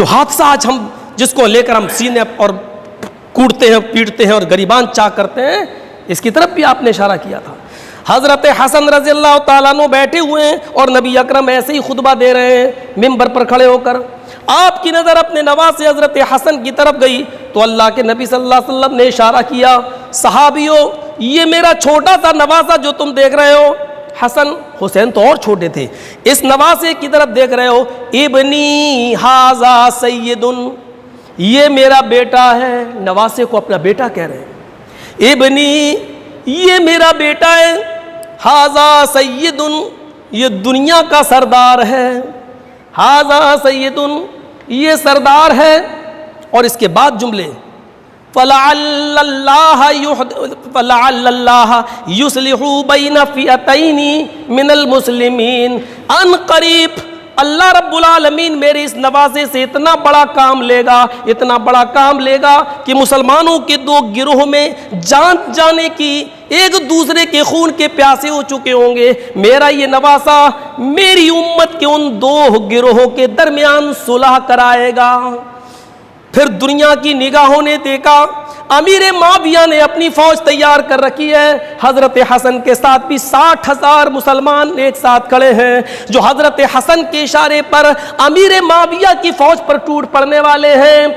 جو حادثہ آج ہم جس کو لے کر ہم سینے اور کوڑتے ہیں پیٹتے ہیں اور غریبان چاک کرتے ہیں، اس کی طرف بھی آپ نے اشارہ کیا تھا۔ حضرت حسن رضی اللہ تعالیٰ عنہ بیٹھے ہوئے ہیں اور نبی اکرم ایسے ہی خطبہ دے رہے ہیں ممبر پر کھڑے ہو کر، آپ کی نظر اپنے نواسے حضرت حسن کی طرف گئی تو اللہ کے نبی صلی اللہ علیہ وسلم نے اشارہ کیا، صحابیوں یہ میرا چھوٹا سا نواسہ جو تم دیکھ رہے ہو، حسن حسین تو اور چھوٹے تھے، اس نواسے کی طرف دیکھ رہے ہو، ابنی ھذا سید، یہ میرا بیٹا ہے، نواسے کو اپنا بیٹا کہہ رہے ہیں، ابنی یہ میرا بیٹا ہے، ھذا سید یہ دنیا کا سردار ہے، ھذا سید یہ سردار ہے، اور اس کے بعد جملے فَلَعَلَّ اللَّهَ يُصْلِحُ بَيْنَ فِئَتَيْنِ مِنَ الْمُسْلِمِينَ، ان قریب اللہ رب العالمین میرے اس نواسے سے اتنا بڑا کام لے گا، اتنا بڑا کام لے گا کہ مسلمانوں کے دو گروہ میں جان جانے کی، ایک دوسرے کے خون کے پیاسے ہو چکے ہوں گے، میرا یہ نواسہ میری امت کے ان دو گروہوں کے درمیان صلح کرائے گا۔ پھر دنیا کی نگاہوں نے دیکھا امیر معاویہ نے اپنی فوج تیار کر رکھی ہے، حضرت حسن کے ساتھ بھی 60,000 مسلمان ایک ساتھ کھڑے ہیں جو حضرت حسن کے اشارے پر امیر معاویہ کی فوج پر ٹوٹ پڑنے والے ہیں،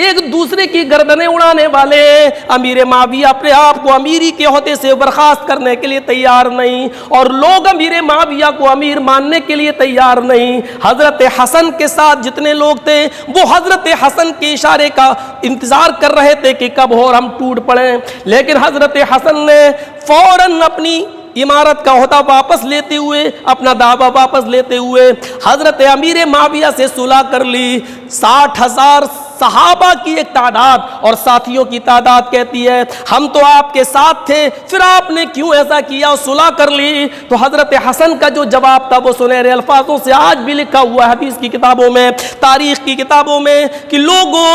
ایک دوسرے کی گردنیں اڑانے والے ہیں۔ امیر معاویہ اپنے آپ کو امیری کے عہدے سے برخاست کرنے کے لیے تیار نہیں، اور لوگ امیر معاویہ کو امیر ماننے کے لیے تیار نہیں۔ حضرت حسن کے ساتھ جتنے لوگ تھے وہ حضرت حسن کے اشارے کا انتظار کر رہے تھے کہ کب اور ہم ٹوٹ پڑیں، لیکن حضرت حسن نے فوراً اپنی امارت کا عہدہ واپس لیتے ہوئے، اپنا دعویٰ واپس لیتے ہوئے حضرت امیر معاویہ سے صلح کر لی۔ 60,000 صحابہ کی ایک تعداد اور ساتھیوں کی تعداد کہتی ہے ہم تو آپ کے ساتھ تھے، پھر آپ نے کیوں ایسا کیا، صلح کر لی؟ تو حضرت حسن کا جو جواب تھا وہ سنہرے الفاظوں سے آج بھی لکھا ہوا ہے حدیث کی کتابوں میں، تاریخ کی کتابوں میں، کہ لوگوں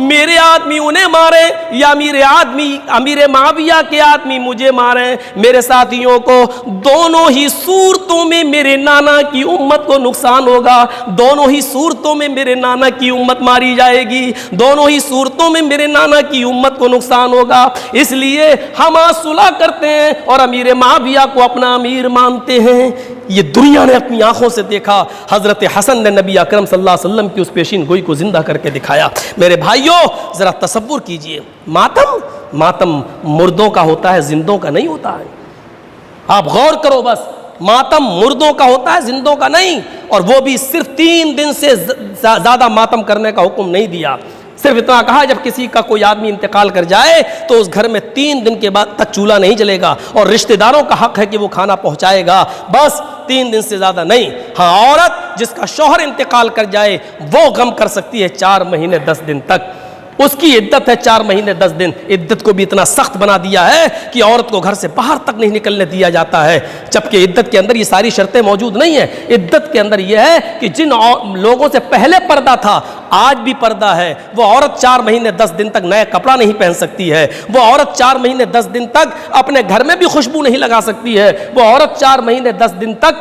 میرے آدمی انہیں مارے یا امیر معاویہ کے آدمی مجھے مارے، میرے ساتھیوں کو دونوں ہی صورتوں میں میرے نانا کی امت کو نقصان ہوگا، دونوں ہی صورتوں میں میرے نانا کی امت ماری جائے گی، دونوں ہی صورتوں میں میرے نانا کی امت کو نقصان ہوگا، اس لیے ہم صلح کرتے ہیں اور امیر معاویہ کو اپنا امیر مانتے ہیں۔ یہ دنیا نے اپنی آنکھوں سے دیکھا، حضرت حسن نے نبی اکرم صلی اللہ علیہ وسلم کی اس پیشین گوئی کو زندہ کر کے دکھایا۔ میرے بھائیوں ذرا تصور کیجئے، ماتم مردوں کا ہوتا ہے، زندوں کا نہیں ہوتا ہے۔ آپ غور کرو، بس ماتم مردوں کا ہوتا ہے، زندوں کا نہیں، اور وہ بھی صرف 3 دن سے زیادہ ماتم کرنے کا حکم نہیں دیا، صرف اتنا کہا جب کسی کا کوئی آدمی انتقال کر جائے تو اس گھر میں 3 دن کے بعد تک چولہا نہیں جلے گا، اور رشتہ داروں کا حق ہے کہ وہ کھانا پہنچائے گا، بس 3 دن سے زیادہ نہیں۔ ہاں، عورت جس کا شوہر انتقال کر جائے وہ غم کر سکتی ہے 4 مہینے 10 دن تک، اس کی عدت ہے 4 مہینے 10 دن۔ عدت کو بھی اتنا سخت بنا دیا ہے کہ عورت کو گھر سے باہر تک نہیں نکلنے دیا جاتا ہے، جبکہ عدت کے اندر یہ ساری شرطیں موجود نہیں ہیں۔ عدت کے اندر یہ ہے کہ جن لوگوں سے پہلے پردہ تھا آج بھی پردہ ہے، وہ عورت 4 مہینے 10 دن تک نیا کپڑا نہیں پہن سکتی ہے، وہ عورت 4 مہینے 10 دن تک اپنے گھر میں بھی خوشبو نہیں لگا سکتی ہے، وہ عورت 4 مہینے 10 دن تک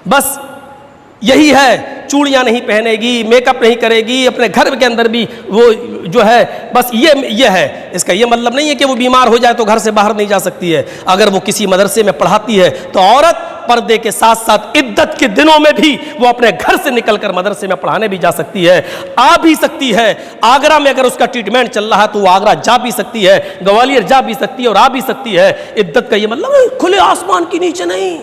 بس یہی ہے، چوڑیاں نہیں پہنے گی، میک اپ نہیں کرے گی، اپنے گھر کے اندر بھی وہ جو ہے بس یہ ہے۔ اس کا یہ مطلب نہیں ہے کہ وہ بیمار ہو جائے تو گھر سے باہر نہیں جا سکتی ہے۔ اگر وہ کسی مدرسے میں پڑھاتی ہے تو عورت پردے کے ساتھ ساتھ عدت کے دنوں میں بھی وہ اپنے گھر سے نکل کر مدرسے میں پڑھانے بھی جا سکتی ہے، آ بھی سکتی ہے۔ آگرہ میں اگر اس کا ٹریٹمنٹ چل رہا ہے تو وہ آگرہ جا بھی سکتی ہے، گوالیر جا بھی سکتی ہے اور آ بھی سکتی ہے۔ عدت کا یہ مطلب کھلے آسمان کے نیچے نہیں،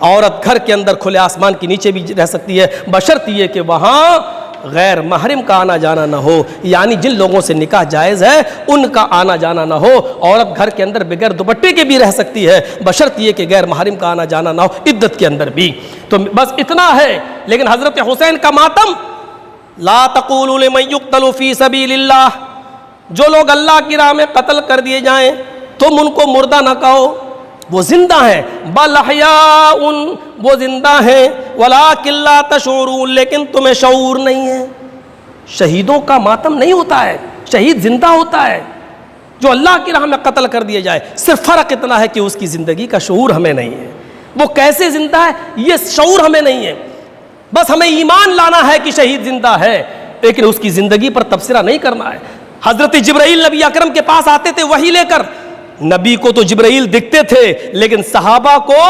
عورت گھر کے اندر کھلے آسمان کے نیچے بھی رہ سکتی ہے، بشرط یہ کہ وہاں غیر محرم کا آنا جانا نہ ہو، یعنی جن لوگوں سے نکاح جائز ہے ان کا آنا جانا نہ ہو۔ عورت گھر کے اندر بغیر دوپٹے کے بھی رہ سکتی ہے، بشرط یہ کہ غیر محرم کا آنا جانا نہ ہو، عدت کے اندر بھی۔ تو بس اتنا ہے۔ لیکن حضرت حسین کا ماتم، لا تقولوا لمن يقتل في سبيل اللہ، جو لوگ اللہ کی راہ میں قتل کر دیے جائیں تم ان کو مردہ نہ کہو، وہ زندہ ہیں، بل احیاء، وہ زندہ ہیں، ولکن لا تشعرون، لیکن تمہیں شعور نہیں ہے۔ شہیدوں کا ماتم نہیں ہوتا ہے، شہید زندہ ہوتا ہے جو اللہ کی راہ میں قتل کر دیا جائے، صرف فرق اتنا ہے کہ اس کی زندگی کا شعور ہمیں نہیں ہے، وہ کیسے زندہ ہے یہ شعور ہمیں نہیں ہے، بس ہمیں ایمان لانا ہے کہ شہید زندہ ہے، لیکن اس کی زندگی پر تبصرہ نہیں کرنا ہے۔ حضرت جبرائیل نبی اکرم کے پاس آتے تھے وحی لے کر، نبی کو تو جبرائیل دکھتے تھے لیکن صحابہ کو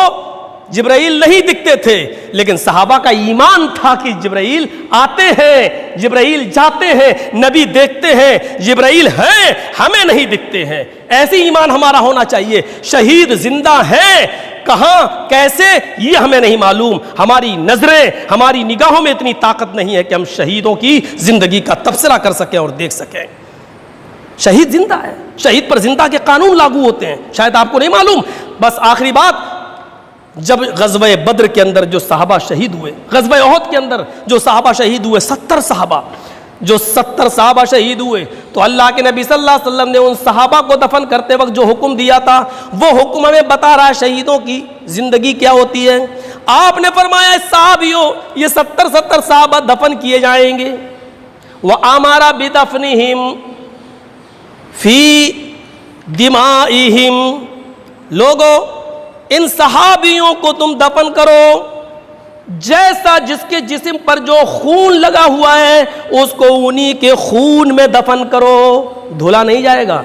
جبرائیل نہیں دکھتے تھے، لیکن صحابہ کا ایمان تھا کہ جبرائیل آتے ہیں، جبرائیل جاتے ہیں، نبی دیکھتے ہیں، جبرائیل ہیں ہمیں نہیں دکھتے ہیں۔ ایسی ایمان ہمارا ہونا چاہیے۔ شہید زندہ ہیں، کہاں کیسے یہ ہمیں نہیں معلوم، ہماری نظریں ہماری نگاہوں میں اتنی طاقت نہیں ہے کہ ہم شہیدوں کی زندگی کا تبصرہ کر سکیں اور دیکھ سکیں۔ شہید زندہ ہے، شہید پر زندہ کے قانون لاگو ہوتے ہیں، شاید آپ کو نہیں معلوم۔ بس آخری بات، جب غزوہ بدر کے اندر جو صحابہ شہید ہوئے، غزوہ احد کے اندر جو صحابہ شہید ہوئے، 70 صحابہ شہید ہوئے، تو اللہ کے نبی صلی اللہ علیہ وسلم نے ان صحابہ کو دفن کرتے وقت جو حکم دیا تھا وہ حکم ہمیں بتا رہا ہے شہیدوں کی زندگی کیا ہوتی ہے۔ آپ نے فرمایا صحابیوں یہ 70 صحابہ دفن کیے جائیں گے، وَأَمَرَ بِدَفْنِهِمْ فِي دِمَائِهِمْ، لوگوں ان صحابیوں کو تم دفن کرو جیسا جس کے جسم پر جو خون لگا ہوا ہے اس کو انہی کے خون میں دفن کرو، دھولا نہیں جائے گا،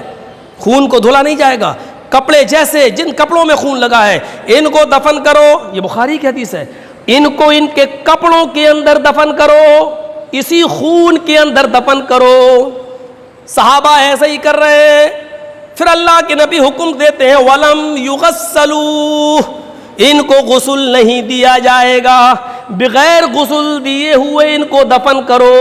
خون کو دھولا نہیں جائے گا۔ کپڑے جیسے جن کپڑوں میں خون لگا ہے ان کو دفن کرو، یہ بخاری کی حدیث ہے، ان کو ان کے کپڑوں کے اندر دفن کرو، اسی خون کے اندر دفن کرو۔ صحابہ ایسا ہی کر رہے ہیں۔ پھر اللہ کے نبی حکم دیتے ہیں وَلَمْ يُغَسَّلُوا، ان کو غسل نہیں دیا جائے گا، بغیر غسل دیے ہوئے ان کو دفن کرو۔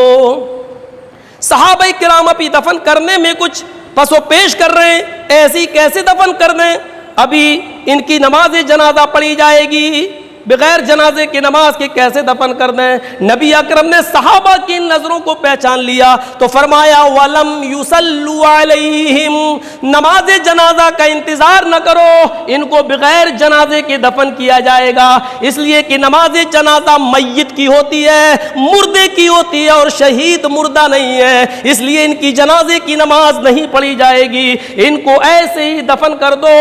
صحابہ کرام ابھی دفن کرنے میں کچھ پس و پیش کر رہے ہیں، ایسی کیسے دفن کر دیں، ابھی ان کی نماز جنازہ پڑھی جائے گی، بغیر جنازے کی نماز کے کیسے دفن کر دیں؟ نبی اکرم نے صحابہ کی نظروں کو پہچان لیا تو فرمایا وَلَمْ يُصَلُّوا عَلَيْهِمْ، نماز جنازہ کا انتظار نہ کرو، ان کو بغیر جنازے کے دفن کیا جائے گا، اس لیے کہ نماز جنازہ میت کی ہوتی ہے، مردے کی ہوتی ہے، اور شہید مردہ نہیں ہے، اس لیے ان کی جنازے کی نماز نہیں پڑھی جائے گی، ان کو ایسے ہی دفن کر دو،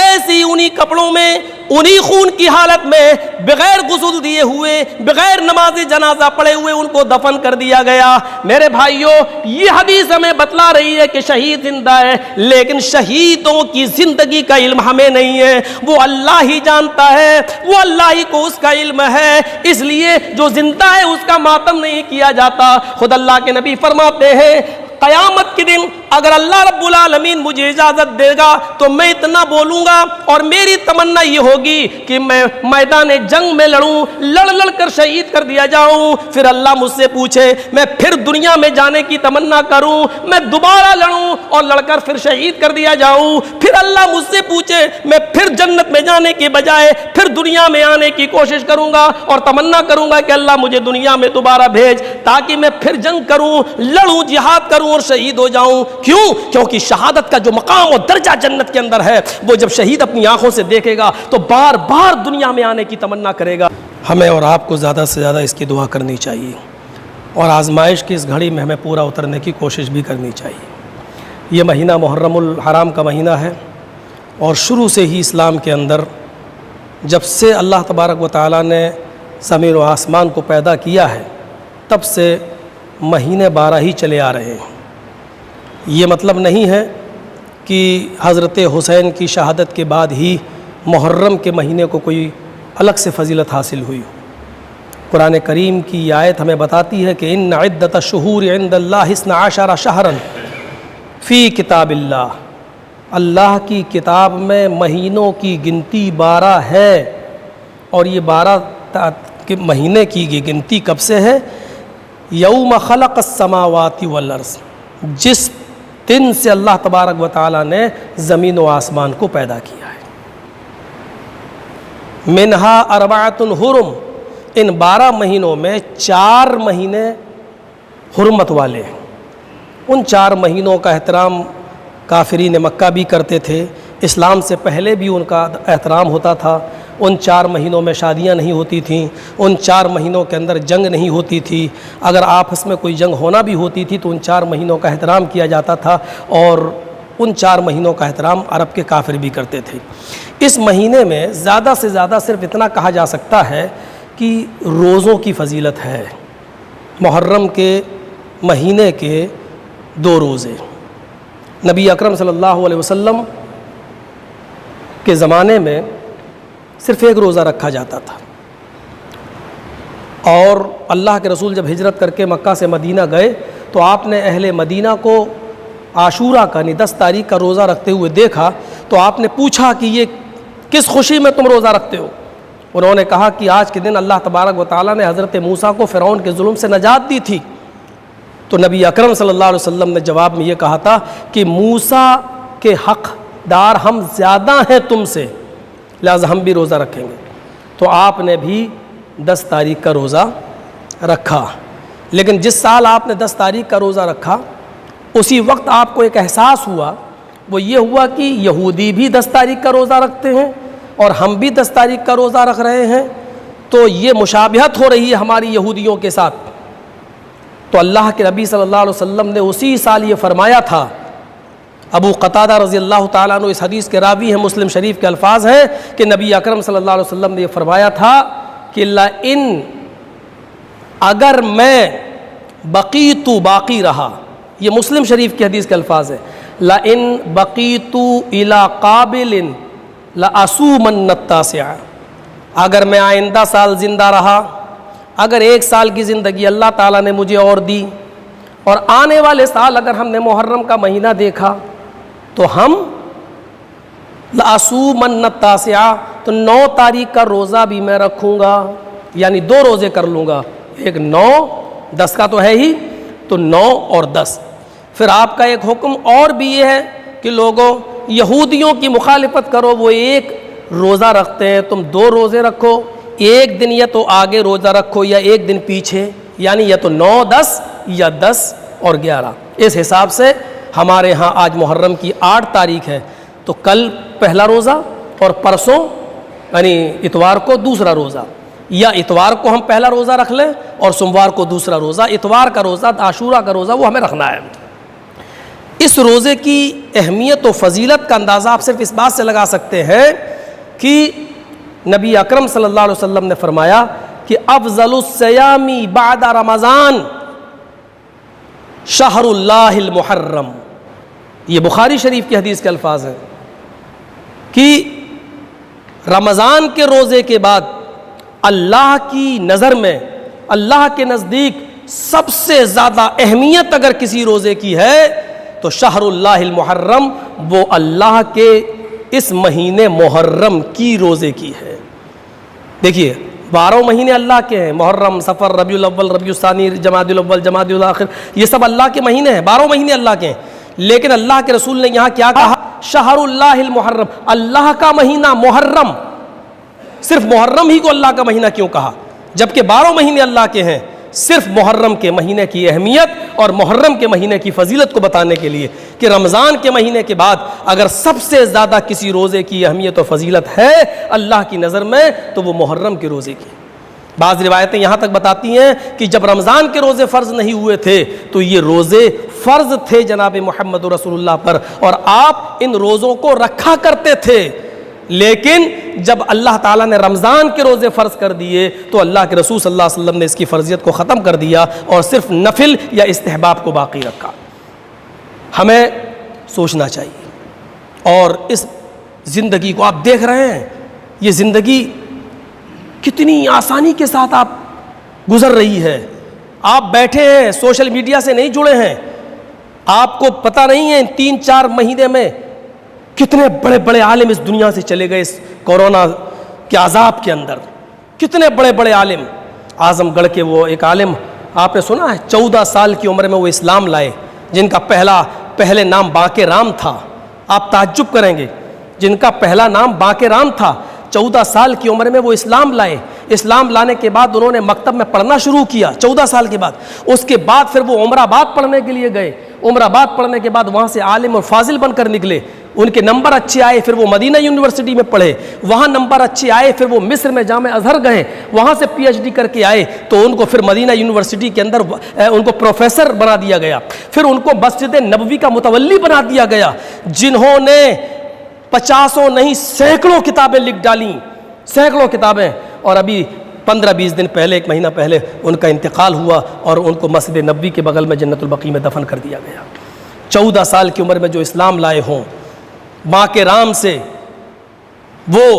ایسی انہی کپڑوں میں انہی خون کی حالت میں بغیر غسل دیے ہوئے بغیر نماز جنازہ پڑھے ہوئے ان کو دفن کر دیا گیا۔ میرے بھائیوں یہ حدیث ہمیں بتلا رہی ہے کہ شہید زندہ ہے، لیکن شہیدوں کی زندگی کا علم ہمیں نہیں ہے، وہ اللہ ہی جانتا ہے، وہ اللہ ہی کو اس کا علم ہے، اس لیے جو زندہ ہے اس کا ماتم نہیں کیا جاتا۔ خود اللہ کے نبی فرماتے ہیں قیامت کے دن اگر اللہ رب العالمین مجھے اجازت دے گا تو میں اتنا بولوں گا اور میری تمنا یہ ہوگی کہ میں میدان جنگ میں لڑوں، لڑ کر شہید کر دیا جاؤں، پھر اللہ مجھ سے پوچھے میں پھر دنیا میں جانے کی تمنا کروں، میں دوبارہ لڑوں اور لڑ کر پھر شہید کر دیا جاؤں، پھر اللہ مجھ سے پوچھے میں پھر جنت میں جانے کے بجائے پھر دنیا میں آنے کی کوشش کروں گا اور تمنا کروں گا کہ اللہ مجھے دنیا میں دوبارہ بھیج تاکہ میں پھر جنگ کروں، لڑوں، جہاد کروں اور شہید ہو جاؤں۔ کیوں؟ کیونکہ شہادت کا جو مقام اور درجہ جنت کے اندر ہے وہ جب شہید اپنی آنکھوں سے دیکھے گا تو بار بار دنیا میں آنے کی تمنا کرے گا۔ ہمیں اور آپ کو زیادہ سے زیادہ اس کی دعا کرنی چاہیے اور آزمائش کی اس گھڑی میں ہمیں پورا اترنے کی کوشش بھی کرنی چاہیے۔ یہ مہینہ محرم الحرام کا مہینہ ہے اور شروع سے ہی اسلام کے اندر جب سے اللہ تبارک و تعالیٰ نے زمین و آسمان کو پیدا کیا ہے تب سے مہینے 12 ہی چلے آ رہے ہیں۔ یہ مطلب نہیں ہے کہ حضرت حسین کی شہادت کے بعد ہی محرم کے مہینے کو کوئی الگ سے فضیلت حاصل ہوئی۔ قرآن کریم کی آیت ہمیں بتاتی ہے کہ ان عدت الشہور عند اللہ 12 شہرا فی کتاب اللہ، اللہ کی کتاب میں مہینوں کی گنتی 12 ہے، اور یہ 12 مہینے کی گنتی کب سے ہے؟ یوم خلق السماوات والارض، جس دن سے اللہ تبارک و تعالیٰ نے زمین و آسمان کو پیدا کیا ہے۔ منہا 4 حرم، ان 12 مہینوں میں 4 مہینے حرمت والے ہیں۔ ان 4 مہینوں کا احترام کافرین مکہ بھی کرتے تھے، اسلام سے پہلے بھی ان کا احترام ہوتا تھا۔ ان 4 مہینوں میں شادیاں نہیں ہوتی تھیں، ان 4 مہینوں کے اندر جنگ نہیں ہوتی تھی، اگر آپس میں کوئی جنگ ہونا بھی ہوتی تھی تو ان 4 مہینوں کا احترام کیا جاتا تھا، اور ان 4 مہینوں کا احترام عرب کے کافر بھی کرتے تھے۔ اس مہینے میں زیادہ سے زیادہ صرف اتنا کہا جا سکتا ہے کہ روزوں کی فضیلت ہے۔ محرم کے مہینے کے 2 روزے۔ نبی اکرم صلی اللہ علیہ وسلم کے زمانے میں صرف 1 روزہ رکھا جاتا تھا، اور اللہ کے رسول جب ہجرت کر کے مکہ سے مدینہ گئے تو آپ نے اہل مدینہ کو عاشورہ کا 10 تاریخ کا روزہ رکھتے ہوئے دیکھا، تو آپ نے پوچھا کہ یہ کس خوشی میں تم روزہ رکھتے ہو؟ انہوں نے کہا کہ آج کے دن اللہ تبارک و تعالیٰ نے حضرت موسیٰ کو فرعون کے ظلم سے نجات دی تھی۔ تو نبی اکرم صلی اللہ علیہ وسلم نے جواب میں یہ کہا تھا کہ موسیٰ کے حق دار ہم زیادہ ہیں تم سے، لہذا ہم بھی روزہ رکھیں گے۔ تو آپ نے بھی 10 تاریخ کا روزہ رکھا، لیکن جس سال آپ نے 10 تاریخ کا روزہ رکھا اسی وقت آپ کو ایک احساس ہوا، وہ یہ ہوا کہ یہودی بھی 10 تاریخ کا روزہ رکھتے ہیں اور ہم بھی 10 تاریخ کا روزہ رکھ رہے ہیں، تو یہ مشابہت ہو رہی ہے ہماری یہودیوں کے ساتھ۔ تو اللہ کے نبی صلی اللہ علیہ وسلم نے اسی سال یہ فرمایا تھا۔ ابو قتادہ رضی اللہ تعالیٰ عنہ اس حدیث کے راوی ہیں، مسلم شریف کے الفاظ ہیں کہ نبی اکرم صلی اللہ علیہ وسلم نے یہ فرمایا تھا کہ لئن، اگر میں بقیت باقی رہا، یہ مسلم شریف کی حدیث کے الفاظ ہیں، لئن بقیت الی قابل لأصومن التاسع، اگر میں آئندہ سال زندہ رہا، اگر 1 سال کی زندگی اللہ تعالیٰ نے مجھے اور دی، اور آنے والے سال اگر ہم نے محرم کا مہینہ دیکھا تو ہم لأصومن التاسع، تو 9 تاریخ کا روزہ بھی میں رکھوں گا، یعنی 2 روزے کر لوں گا، ایک 9، 10 کا تو ہے ہی، تو 9 اور 10۔ پھر آپ کا ایک حکم اور بھی یہ ہے کہ لوگوں یہودیوں کی مخالفت کرو، وہ 1 روزہ رکھتے ہیں، تم 2 روزے رکھو، 1 دن یا تو آگے روزہ رکھو یا 1 دن پیچھے، یعنی یا تو 9، 10 یا 10 اور 11۔ اس حساب سے ہمارے ہاں آج محرم کی 8 تاریخ ہے، تو کل پہلا روزہ اور پرسوں یعنی اتوار کو دوسرا روزہ، یا اتوار کو ہم پہلا روزہ رکھ لیں اور سوموار کو دوسرا روزہ۔ اتوار کا روزہ، عاشورہ کا روزہ وہ ہمیں رکھنا ہے۔ اس روزے کی اہمیت و فضیلت کا اندازہ آپ صرف اس بات سے لگا سکتے ہیں کہ نبی اکرم صلی اللہ علیہ وسلم نے فرمایا کہ افضل الصیام بعد رمضان شہر اللہ المحرم، یہ بخاری شریف کی حدیث کے الفاظ ہیں کہ رمضان کے روزے کے بعد اللہ کی نظر میں، اللہ کے نزدیک سب سے زیادہ اہمیت اگر کسی روزے کی ہے تو شہر اللہ المحرم، وہ اللہ کے اس مہینے محرم کی روزے کی ہے۔ دیکھیے 12 مہینے اللہ کے ہیں، محرم، صفر، ربیع الاول، ربیع الثانی، جمادی الاول، جمادی الاخر، یہ سب اللہ کے مہینے ہیں، 12 مہینے اللہ کے ہیں، لیکن اللہ کے رسول نے یہاں کیا کہا؟ شہر اللہ المحرم، اللہ کا مہینہ محرم۔ صرف محرم ہی کو اللہ کا مہینہ کیوں کہا جبکہ 12 مہینے اللہ کے ہیں؟ صرف محرم کے مہینے کی اہمیت اور محرم کے مہینے کی فضیلت کو بتانے کے لیے کہ رمضان کے مہینے کے بعد اگر سب سے زیادہ کسی روزے کی اہمیت و فضیلت ہے اللہ کی نظر میں تو وہ محرم کے روزے کی۔ بعض روایتیں یہاں تک بتاتی ہیں کہ جب رمضان کے روزے فرض نہیں ہوئے تھے تو یہ روزے فرض تھے جناب محمد رسول اللہ پر، اور آپ ان روزوں کو رکھا کرتے تھے، لیکن جب اللہ تعالیٰ نے رمضان کے روزے فرض کر دیے تو اللہ کے رسول صلی اللہ علیہ وسلم نے اس کی فرضیت کو ختم کر دیا اور صرف نفل یا استحباب کو باقی رکھا۔ ہمیں سوچنا چاہیے، اور اس زندگی کو آپ دیکھ رہے ہیں، یہ زندگی کتنی آسانی کے ساتھ آپ گزر رہی ہے۔ آپ بیٹھے ہیں، سوشل میڈیا سے نہیں جڑے ہیں، آپ کو پتہ نہیں ہے ان 3-4 مہینے میں کتنے بڑے بڑے عالم اس دنیا سے چلے گئے۔ اس کورونا کے عذاب کے اندر کتنے بڑے بڑے عالم، اعظم گڑھ کے وہ ایک عالم آپ نے سنا ہے 14 سال کی عمر میں وہ اسلام لائے، جن کا پہلے نام باقر رام تھا۔ آپ تعجب کریں گے، جن کا پہلا نام باقر رام تھا، 14 سال کی عمر میں وہ اسلام لائے۔ اسلام لانے کے بعد انہوں نے مکتب میں پڑھنا شروع کیا 14 سال کے بعد۔ اس کے بعد پھر وہ عمر آباد پڑھنے کے لیے گئے، عمر آباد پڑھنے کے بعد وہاں سے عالم اور فاضل بن کر نکلے، ان کے نمبر اچھے آئے، پھر وہ مدینہ یونیورسٹی میں پڑھے، وہاں نمبر اچھے آئے، پھر وہ مصر میں جامع ازہر گئے، وہاں سے پی ایچ ڈی کر کے آئے تو ان کو پھر مدینہ یونیورسٹی کے اندر ان کو پروفیسر بنا دیا گیا، پھر ان کو مسجد نبوی کا متولی بنا دیا گیا، جنہوں نے 50 نہیں سینکڑوں کتابیں لکھ ڈالیں، سینکڑوں کتابیں، اور ابھی 15-20 دن پہلے، 1 مہینہ پہلے ان کا انتقال ہوا اور ان کو مسجد نبوی کے بغل میں جنت البقیع میں دفن کر دیا گیا۔ 14 سال کی عمر میں جو اسلام لائے ہوں، ماں کے رام سے وہ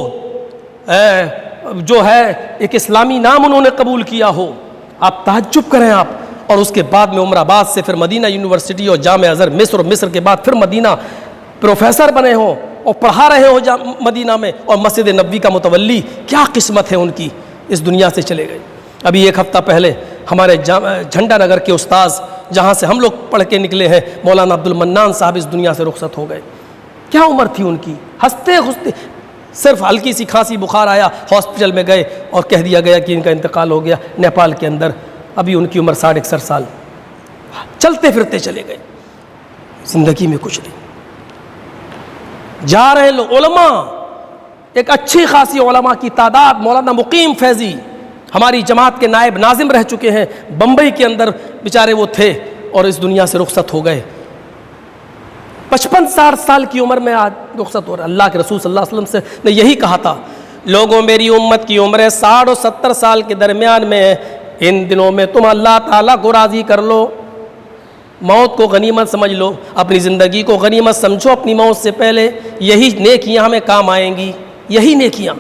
جو ہے ایک اسلامی نام انہوں نے قبول کیا ہو، آپ تعجب کریں آپ، اور اس کے بعد میں عمر آباد سے پھر مدینہ یونیورسٹی اور جامعہ ازہر مصر، اور مصر کے بعد پھر مدینہ پروفیسر بنے ہوں اور پڑھا رہے ہوں مدینہ میں، اور مسجد نبوی کا متولی، کیا قسمت ہے ان کی، اس دنیا سے چلے گئے۔ ابھی 1 ہفتہ پہلے ہمارے جھنڈا نگر کے استاذ جہاں سے ہم لوگ پڑھ کے نکلے ہیں، مولانا عبد المنان صاحب اس دنیا سے رخصت ہو گئے۔ کیا عمر تھی ان کی، ہنستے خستے، صرف ہلکی سی کھانسی بخار آیا، ہاسپٹل میں گئے اور کہہ دیا گیا کہ ان کا انتقال ہو گیا نیپال کے اندر۔ ابھی ان کی عمر 60-61 سال، چلتے پھرتے چلے گئے، زندگی میں کچھ نہیں۔ جا رہے لوگ علماء، ایک اچھی خاصی علماء کی تعداد، مولانا مقیم فیضی ہماری جماعت کے نائب ناظم رہ چکے ہیں، بمبئی کے اندر بیچارے وہ تھے اور اس دنیا سے رخصت ہو گئے۔ 55-60 سال کی عمر میں آج رخصت ہو رہا ہے۔ اللہ کے رسول صلی اللہ علیہ وسلم سے نے یہی کہا تھا، لوگوں میری امت کی عمریں 60 اور 70 سال کے درمیان میں ہے، ان دنوں میں تم اللہ تعالیٰ کو راضی کر لو، موت کو غنیمت سمجھ لو، اپنی زندگی کو غنیمت سمجھو اپنی موت سے پہلے، یہی نیکیاں ہمیں کام آئیں گی، یہی نیکیاں۔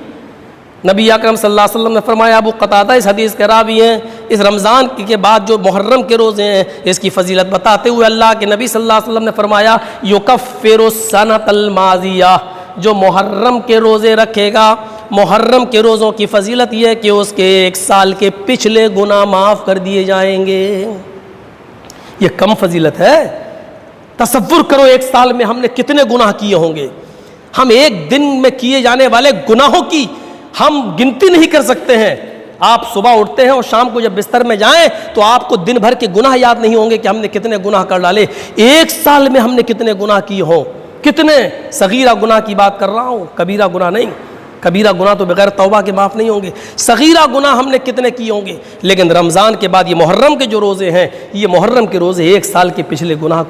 نبی اکرم صلی اللہ علیہ وسلم نے فرمایا، ابو قتادہ اس حدیث کے راوی ہیں، اس رمضان کے بعد جو محرم کے روزے ہیں اس کی فضیلت بتاتے ہوئے اللہ کے نبی صلی اللہ علیہ وسلم نے فرمایا، یکفر السنۃ الماضیہ، جو محرم کے روزے رکھے گا، محرم کے روزوں کی فضیلت یہ ہے کہ اس کے 1 سال کے پچھلے گناہ معاف کر دیے جائیں گے۔ یہ کم فضیلت ہے؟ تصور کرو 1 سال میں ہم نے کتنے گناہ کیے ہوں گے، ہم 1 دن میں کیے جانے والے گناہوں کی ہم گنتی نہیں کر سکتے ہیں۔ آپ صبح اٹھتے ہیں اور شام کو جب بستر میں جائیں تو آپ کو دن بھر کے گناہ یاد نہیں ہوں گے کہ ہم نے کتنے گناہ کر ڈالے۔ 1 سال میں ہم نے کتنے گناہ کیے ہوں، کتنے صغیرہ گناہ کی بات کر رہا ہوں، کبیرہ گناہ نہیں۔ کبیرہ گناہ تو بغیر توبہ کے معاف نہیں ہوں گے، صغیرہ گناہ ہم نے کتنے کیے ہوں گے۔ لیکن رمضان کے بعد یہ محرم کے جو روزے ہیں، یہ محرم کے روزے 1 سال کے پچھلے گناہ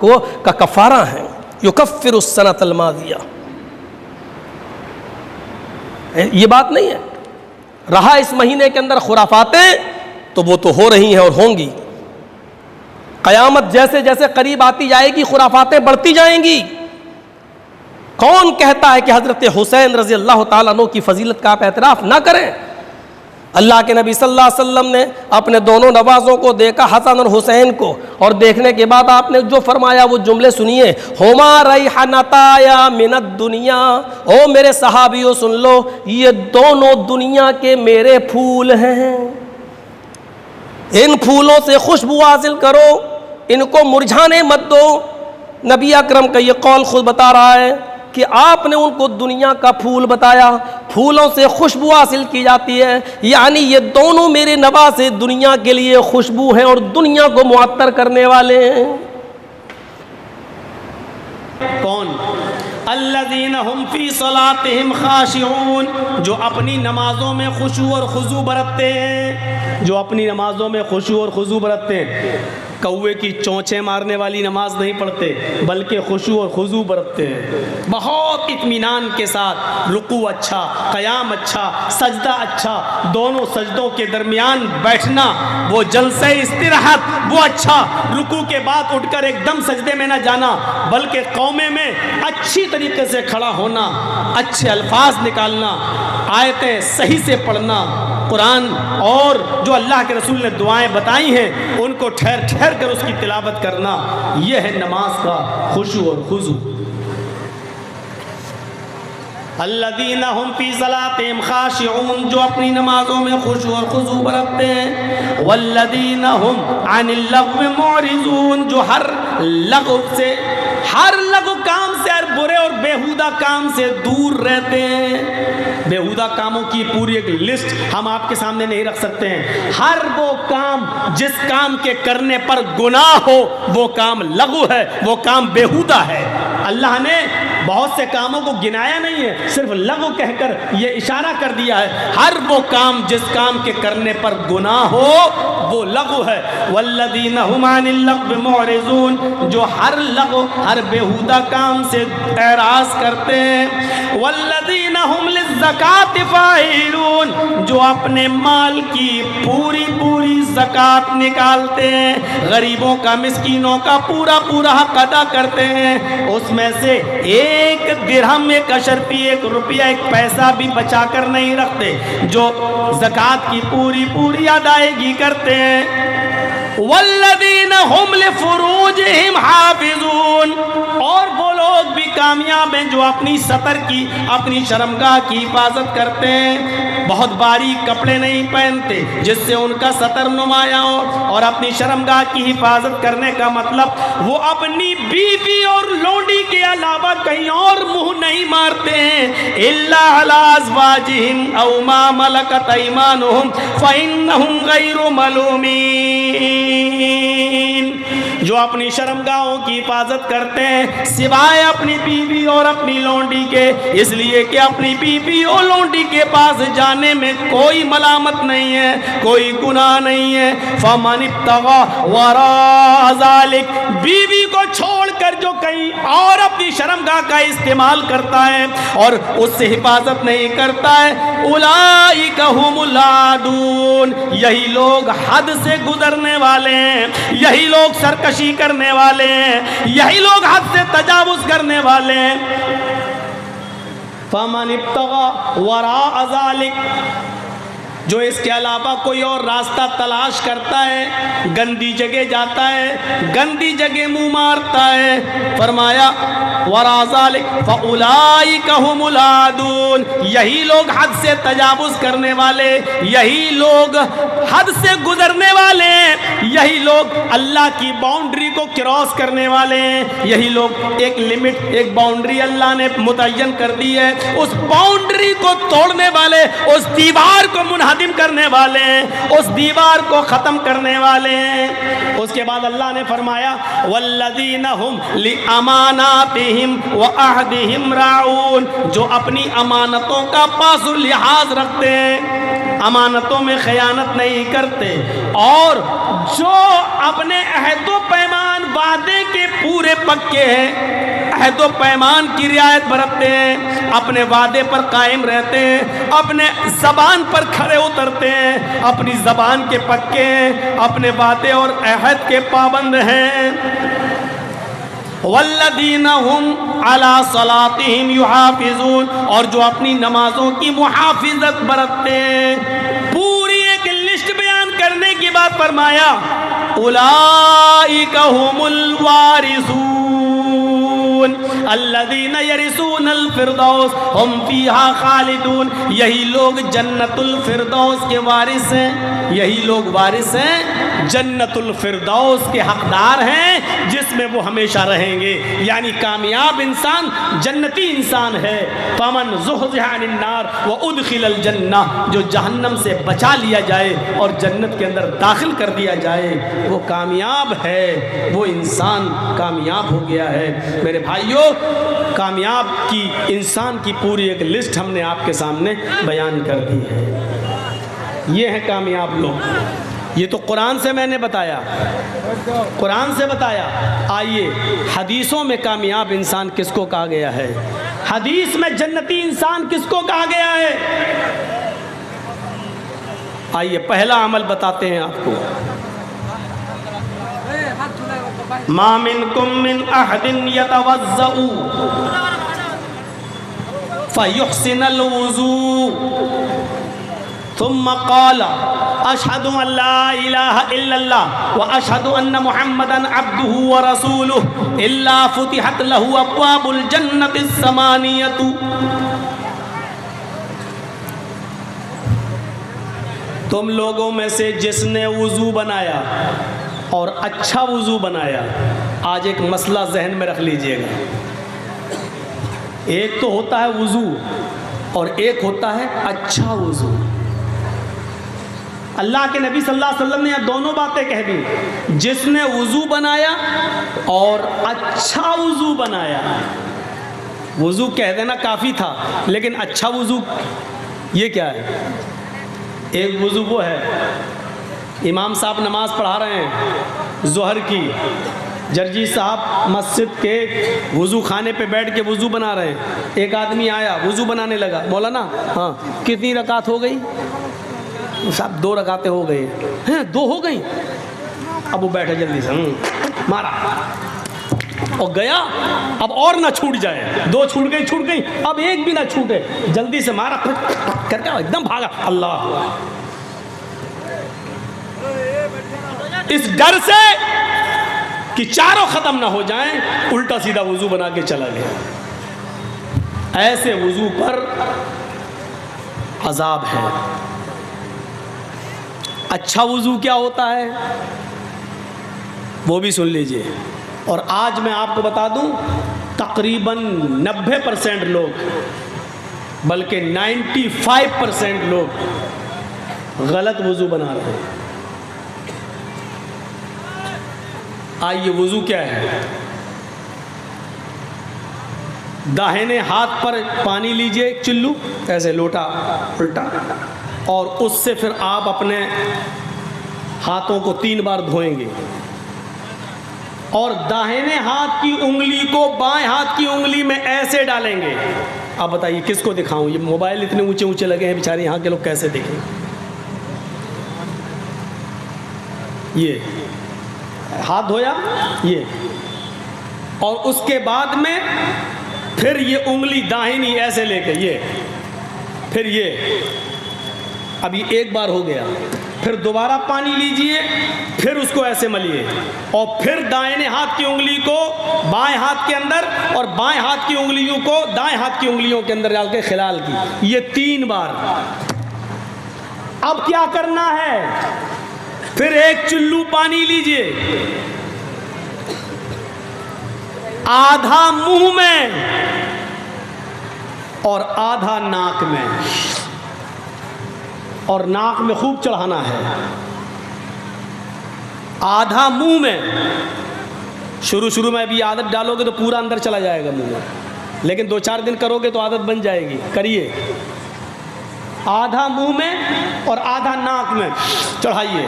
کا کفارہ ہیں۔ یکفر السنۃ الماضیہ، یہ بات نہیں ہے۔ رہا اس مہینے کے اندر خرافاتیں تو وہ تو ہو رہی ہیں اور ہوں گی، قیامت جیسے جیسے قریب آتی جائے گی خرافاتیں بڑھتی جائیں گی۔ کون کہتا ہے کہ حضرت حسین رضی اللہ تعالیٰ عنہ کی فضیلت کا آپ اعتراف نہ کریں؟ اللہ کے نبی صلی اللہ علیہ وسلم نے اپنے دونوں نوازوں کو دیکھا، حسن اور حسین کو، اور دیکھنے کے بعد آپ نے جو فرمایا وہ جملے سنیے، ہما ریحانتایا من الدنیا، او میرے صحابیوں سن لو، یہ دونوں دنیا کے میرے پھول ہیں، ان پھولوں سے خوشبو حاصل کرو، ان کو مرجھانے مت دو۔ نبی اکرم کا یہ قول خود بتا رہا ہے کہ آپ نے ان کو دنیا کا پھول بتایا، پھولوں سے خوشبو حاصل کی جاتی ہے، یعنی یہ دونوں میرے نواسے دنیا کے لیے خوشبو ہیں اور دنیا کو معطر کرنے والے ہیں۔ کون؟ الذین ہم فی صلاتہم خاشعون، جو اپنی نمازوں میں خشوع اور خضوع برتتے ہیں، جو اپنی نمازوں میں خشوع اور خضوع برتتے ہیں۔ کوے کی چونچیں مارنے والی نماز نہیں پڑھتے بلکہ خشوع اور خضوع برتتے ہیں، بہت اطمینان کے ساتھ، رکوع اچھا، قیام اچھا، سجدہ اچھا، دونوں سجدوں کے درمیان بیٹھنا، وہ جلسہ استراحت وہ اچھا، رکوع کے بعد اٹھ کر ایک دم سجدے میں نہ جانا بلکہ قومے میں اچھی طریقے سے کھڑا ہونا، اچھے الفاظ نکالنا، آیتیں صحیح سے پڑھنا، قرآن اور جو اللہ کے رسول نے دعائیں بتائی ہیں ان کو ٹھہر ٹھہر کر اس کی تلاوت کرنا، یہ ہے نماز کا خشوع اور خضوع۔ الذین ہم فی صلاتہم خاشعون، جو اپنی نمازوں میں خشوع اور خضوع برتتے ہیں، والذین ہم عن اللغو معرضون، جو ہر لغو سے، ہر لغو کام سے، ہر برے اور بیہودہ کام سے دور رہتے ہیں۔ بیہودہ کاموں کی پوری ایک لسٹ ہم آپ کے سامنے نہیں رکھ سکتے ہیں، ہر وہ کام جس کام کے کرنے پر گناہ ہو وہ کام لغو ہے، وہ کام بیہودہ ہے۔ اللہ نے بہت سے کاموں کو گنایا نہیں ہے، صرف لغو کہہ کر یہ اشارہ کر دیا ہے ہر وہ کام جس کام کے کرنے پر گناہ ہو وہ لغو ہے۔ والذین ھم عن اللغو معرضون، جو ہر لغو ہر بیہودہ کام سے اعراض کرتے ہیں۔ والذین ھم للزکاۃ فاعلون، جو اپنے مال کی پوری پوری زکوٰۃ نکالتے ہیں، غریبوں کا مسکینوں کا پورا پورا حق ادا کرتے ہیں، اس میں سے ایک درہم ایک اشرفی ایک روپیہ ایک پیسہ بھی بچا کر نہیں رکھتے، جو زکوٰۃ کی پوری پوری ادائیگی کرتے ہیں۔ والذین ھم لفروجہم حافظون، اور وہ لوگ بھی کامیاب ہیں جو اپنی سطر کی اپنی شرمگاہ کی حفاظت کرتے ہیں، بہت باریک کپڑے نہیں پہنتے جس سے ان کا سطر نمایاں ہو، اور اپنی شرمگاہ کی حفاظت کرنے کا مطلب وہ اپنی بیوی اور لونڈی کے علاوہ کہیں اور منہ نہیں مارتے ہیں۔ الا علی ازواجہم او ما ملکت ایمانہم فانہم غیر ملومین، جو اپنی شرمگاہوں کی حفاظت کرتے ہیں سوائے اپنی بیوی اور اپنی لونڈی کے، اس لیے کہ اپنی بیوی اور لونڈی کے پاس جانے میں کوئی ملامت نہیں ہے، کوئی گناہ نہیں ہے۔ فمن ابتغى وراء ذلك، بیوی کو چھوڑ کر جو کہیں اور اپنی شرمگاہ کا استعمال کرتا ہے اور اس سے حفاظت نہیں کرتا ہے، اولئک ھم العادون، یہی لوگ حد سے گزرنے والے ہیں، یہی لوگ سرکشی کرنے والے ہیں، یہی لوگ حد سے تجاوز کرنے والے ہیں۔ فمن ابتغى وراء ذلك، جو اس کے علاوہ کوئی اور راستہ تلاش کرتا ہے، گندی جگہ جاتا ہے، گندی جگہ منہ مارتا ہے، فرمایا وراء ذلک فاولئک ھم العادون، یہی لوگ حد سے تجاوز کرنے والے، یہی لوگ حد سے گزرنے والے ہیں، یہی لوگ اللہ کی باؤنڈری کو کراس کرنے والے ہیں، یہی لوگ ایک لمٹ ایک باؤنڈری اللہ نے متعین کر دی ہے، اس باؤنڈری کو توڑنے والے، اس دیوار کو منہدم کرنے والے ہیں، اس دیوار کو ختم کرنے والے ہیں۔ اس کے بعد اللہ نے فرمایا والذین ھم لاماناتہم وعہدہم راعون، جو اپنی امانتوں کا پاس و لحاظ رکھتے ہیں، امانتوں میں خیانت نہیں کرتے، اور جو اپنے عہد و پیمان وعدے کے پورے پکے ہیں، عہد و پیمان کی رعایت برتتے ہیں، اپنے وعدے پر قائم رہتے ہیں، اپنے زبان پر کھڑے اترتے ہیں، اپنی زبان کے پکے ہیں، اپنے وعدے اور عہد کے پابند ہیں۔ والذین ھم علی صلاتہم یحافظون، اور جو اپنی نمازوں کی محافظت برتتے ہیں۔ پوری ایک لسٹ بیان کرنے کی بات فرمایا اولئک ھم الوارثون الذین یرثون الفردوس ھم فیہا خالدون، یہی لوگ جنت الفردوس کے وارث ہیں، یہی لوگ وارث ہیں، جنت الفردوس کے حقدار ہیں جس میں وہ ہمیشہ رہیں گے، یعنی کامیاب انسان جنتی انسان ہے۔ فمن زحزح عن النار وادخل الجنہ، جو جہنم سے بچا لیا جائے اور جنت کے اندر داخل کر دیا جائے وہ کامیاب ہے، وہ انسان کامیاب ہو گیا ہے۔ میرے بھائیوں، کامیاب کی انسان کی پوری ایک لسٹ ہم نے آپ کے سامنے بیان کر دی ہے۔ یہ ہیں کامیاب لوگ، یہ تو قرآن سے میں نے بتایا، قرآن سے بتایا۔ آئیے حدیثوں میں کامیاب انسان کس کو کہا گیا ہے؟ حدیث میں جنتی انسان کس کو کہا گیا ہے؟ آئیے پہلا عمل بتاتے ہیں آپ کو۔ ما منکم من احد یتوضأ فیحسن الوضوء ثم قال اشہد ان لا الہ الا اللہ واشہد ان محمدا عبدہ ورسولہ الا فتحت لہ ابواب الجنۃ الثمانیۃ۔ تم لوگوں میں سے جس نے وضو بنایا اور اچھا وضو بنایا، آج ایک مسئلہ ذہن میں رکھ لیجئے گا، ایک تو ہوتا ہے وضو اور ایک ہوتا ہے اچھا وضو۔ اللہ کے نبی صلی اللہ علیہ وسلم نے یہ دونوں باتیں کہہ دی، جس نے وضو بنایا اور اچھا وضو بنایا۔ وضو کہہ دینا کافی تھا، لیکن اچھا وضو یہ کیا ہے؟ ایک وضو وہ ہے، امام صاحب نماز پڑھا رہے ہیں ظہر کی، جرجی صاحب مسجد کے وضو خانے پہ بیٹھ کے وضو بنا رہے ہیں، ایک آدمی آیا وضو بنانے لگا، مولانا ہاں کتنی رکعت ہو گئی؟ صاحب 2 رکعتیں ہو گئی ہیں۔ 2 ہو گئی؟ اب وہ بیٹھے جلدی سے مارا اور گیا، اب اور نہ چھوٹ جائے، 2 چھوٹ گئی، اب ایک بھی نہ چھوٹے، جلدی سے مارا کر کے ایک دم بھاگا، اللہ، اس ڈر سے کہ چاروں ختم نہ ہو جائیں الٹا سیدھا وضو بنا کے چلا گیا۔ ایسے وضو پر عذاب ہے۔ اچھا وضو کیا ہوتا ہے وہ بھی سن لیجئے، اور آج میں آپ کو بتا دوں تقریباً 90% لوگ بلکہ 95% لوگ غلط وضو بنا رہے ہیں۔ آئیے وضو کیا ہے؟ داہنے ہاتھ پر پانی لیجئے ایک چلو، ایسے لوٹا الٹا، اور اس سے پھر آپ اپنے ہاتھوں کو 3 بار دھوئیں گے، اور داہنے ہاتھ کی انگلی کو بائیں ہاتھ کی انگلی میں ایسے ڈالیں گے۔ اب بتائیے کس کو دکھاؤں؟ یہ موبائل اتنے اونچے اونچے لگے ہیں بیچارے یہاں کے لوگ کیسے دیکھیں؟ یہ ہاتھ دھویا یہ، اور اس کے بعد میں پھر یہ انگلی داہنی ایسے لے کے یہ، پھر یہ، اب یہ ایک بار ہو گیا، پھر دوبارہ پانی لیجئے، پھر اس کو ایسے ملیے، اور پھر دائیں ہاتھ کی انگلی کو بائیں ہاتھ کے اندر اور بائیں ہاتھ کی انگلیوں کو دائیں ہاتھ کی انگلیوں کے اندر ڈال کے خلال کی، یہ 3 بار۔ اب کیا کرنا ہے؟ پھر ایک چلو پانی لیجئے، آدھا منہ میں اور آدھا ناک میں، اور ناک میں خوب چڑھانا ہے، آدھا منہ میں۔ شروع میں ابھی عادت ڈالو گے تو پورا اندر چلا جائے گا منہ میں، لیکن 2-4 دن کرو گے تو عادت بن جائے گی، کریے۔ آدھا منہ میں اور آدھا ناک میں چڑھائیے۔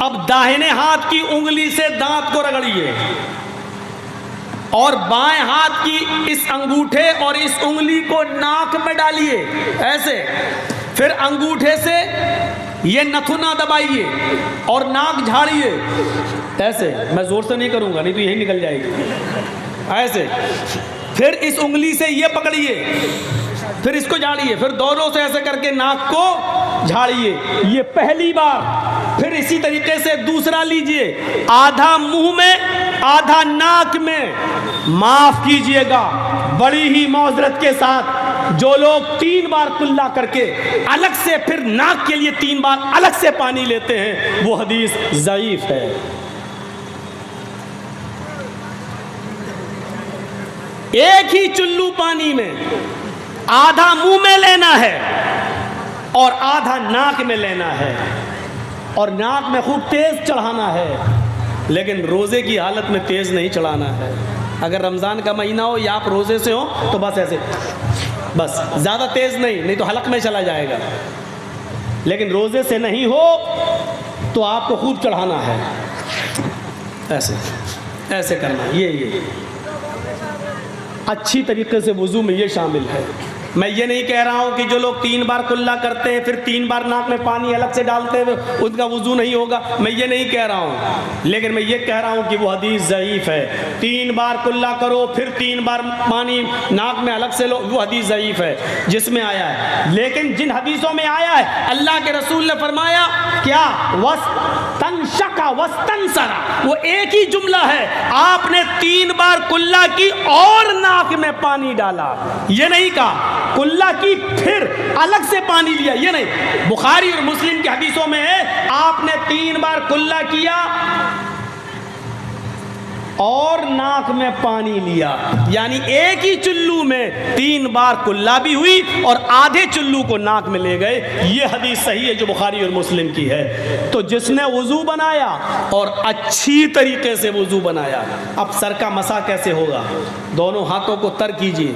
اب داہنے ہاتھ کی انگلی سے دانت کو رگڑیے، اور بائیں ہاتھ کی اس انگوٹھے اور اس انگلی کو ناک میں ڈالیے ایسے، پھر انگوٹھے سے یہ نتھنا دبائیے اور ناک جھاڑیے ایسے، میں زور سے نہیں کروں گا نہیں تو یہی نکل جائے گی، ایسے، پھر اس انگلی سے یہ پکڑیے، پھر اس کو جھاڑیے، پھر دونوں سے ایسے کر کے ناک کو جھاڑیے، یہ پہلی بار۔ پھر اسی طریقے سے دوسرا لیجئے، آدھا منہ میں آدھا ناک میں۔ معاف کیجئے گا بڑی ہی معذرت کے ساتھ، جو لوگ 3 بار کلا کر کے الگ سے پھر ناک کے لیے 3 بار الگ سے پانی لیتے ہیں، وہ حدیث ضعیف ہے۔ ایک ہی چلو پانی میں آدھا منہ میں لینا ہے اور آدھا ناک میں لینا ہے، اور ناک میں خوب تیز چڑھانا ہے، لیکن روزے کی حالت میں تیز نہیں چڑھانا ہے۔ اگر رمضان کا مہینہ ہو یا آپ روزے سے ہو تو بس ایسے، بس زیادہ تیز نہیں تو حلق میں چلا جائے گا، لیکن روزے سے نہیں ہو تو آپ کو خوب چڑھانا ہے، ایسے ایسے کرنا، یہ اچھی طریقے سے وضو میں یہ شامل ہے۔ میں یہ نہیں کہہ رہا ہوں کہ جو لوگ 3 بار کلا کرتے ہیں پھر 3 بار ناک میں پانی الگ سے ڈالتے ہیں ان کا وضو نہیں ہوگا، میں یہ نہیں کہہ رہا ہوں، لیکن میں یہ کہہ رہا ہوں کہ وہ حدیث ضعیف ہے۔ 3 بار کلا کرو پھر 3 بار پانی ناک میں الگ سے لو، وہ حدیث ضعیف ہے جس میں آیا ہے۔ لیکن جن حدیثوں میں آیا ہے اللہ کے رسول نے فرمایا کیا، وَاسْتَنْشَقَ وَاسْتَنْسَرَ، وہ ایک ہی جملہ ہے، آپ نے 3 بار کلا کی اور ناک میں پانی ڈالا، یہ نہیں کہا کلا کی پھر الگ سے پانی لیا، یہ نہیں۔ بخاری اور مسلم کی حدیثوں میں ہے آپ نے 3 بار کلا کیا اور ناک میں پانی لیا، یعنی ایک ہی چلو میں 3 بار کلا بھی ہوئی اور آدھے چلو کو ناک میں لے گئے، یہ حدیث صحیح ہے جو بخاری اور مسلم کی ہے۔ تو جس نے وضو بنایا اور اچھی طریقے سے وضو بنایا، اب سر کا مسح کیسے ہوگا؟ دونوں ہاتھوں کو تر کیجئے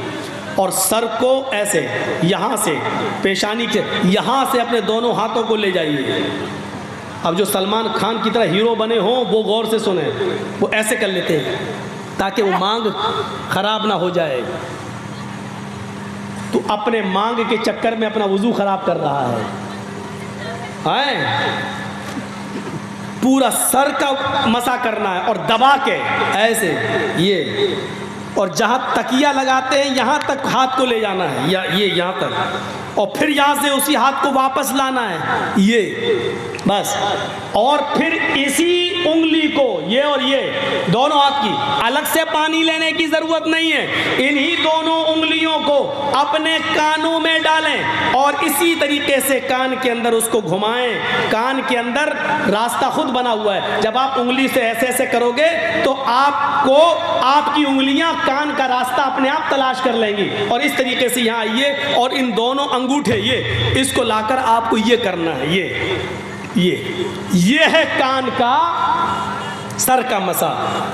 اور سر کو ایسے یہاں سے پیشانی کے یہاں سے اپنے دونوں ہاتھوں کو لے جائیے. اب جو سلمان خان کی طرح ہیرو بنے ہوں وہ غور سے سنیں, وہ ایسے کر لیتے ہیں تاکہ وہ مانگ خراب نہ ہو جائے. تو اپنے مانگ کے چکر میں اپنا وضو خراب کر رہا ہے. پورا سر کا مسا کرنا ہے اور دبا کے ایسے یہ, اور جہاں تکیہ لگاتے ہیں یہاں تک ہاتھ کو لے جانا ہے, یا یہ یہاں تک, اور پھر یہاں سے اسی ہاتھ کو واپس لانا ہے یہ بس. اور پھر اسی انگلی کو یہ اور یہ دونوں ہاتھ کی الگ سے پانی لینے کی ضرورت نہیں ہے, انہی دونوں انگلیوں کو اپنے کانوں میں ڈالیں اور اسی طریقے سے کان کے اندر اس کو گھمائیں. کان کے اندر راستہ خود بنا ہوا ہے, جب آپ انگلی سے ایسے ایسے کرو گے تو آپ کو آپ کی انگلیاں کان کا راستہ اپنے آپ تلاش کر لیں گی. اور اس طریقے سے یہاں آئیے اور ان دونوں انگوٹھے یہ اس کو لا کر آپ کو یہ کرنا ہے, یہ ہے کان کا سر کا مسا.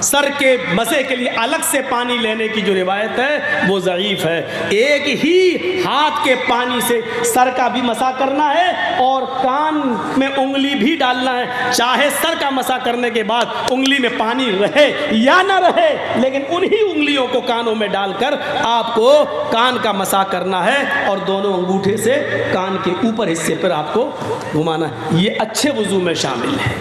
سر کے مسے کے لیے الگ سے پانی لینے کی جو روایت ہے وہ ضعیف ہے. ایک ہی ہاتھ کے پانی سے سر کا بھی مسا کرنا ہے اور کان میں انگلی بھی ڈالنا ہے, چاہے سر کا مسا کرنے کے بعد انگلی میں پانی رہے یا نہ رہے, لیکن انہی انگلیوں کو کانوں میں ڈال کر آپ کو کان کا مسا کرنا ہے اور دونوں انگوٹھے سے کان کے اوپر حصے پر آپ کو گھمانا ہے. یہ اچھے وضو میں شامل ہے.